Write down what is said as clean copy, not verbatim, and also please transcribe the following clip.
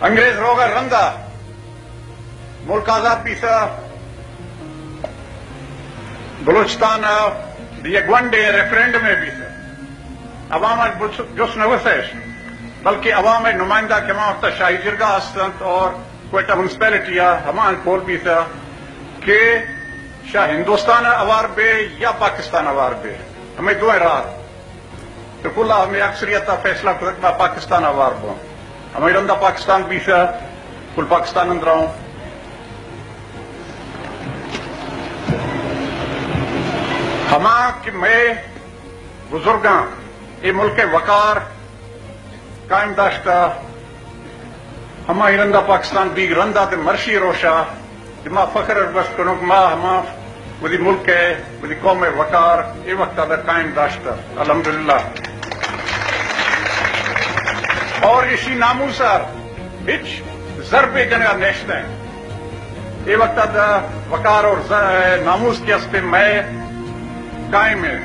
انگریز روغا رندا ملک آزاد پیسا بلوچستان یہ گونڈے ریفرینڈم میں بھی عوام جس نوسش بلکہ عوام نمائندہ کے وقت شاہی جرگہ ہستند اور کوئٹہ میونسپلٹی ہمان پول بھی تھا کہ شاہ ہندوستان اوار بے یا پاکستان اوار بے ہمیں دو رات تو کل ہمیں اکثریت فیصلہ کرنا پاکستان اوار بو ہمیں رندہ پاکستان بھی تھا کل پاکستان اندر آؤں ہما کہ میں بزرگاں یہ ملک وقار قائم داشتا ہما رندہ پاکستان بھی رندہ تے مرشی روشا ما فخر بس کنک ما ہما وہی ملک ہے وہی قوم وقار یہ وقت در قائم داشتا الحمدللہ اور اسی ناموسار ہچ ضرب جنگا نیشتے ہیں یہ وقت در وقار اور ناموس کے اس پہ میں قائم ہے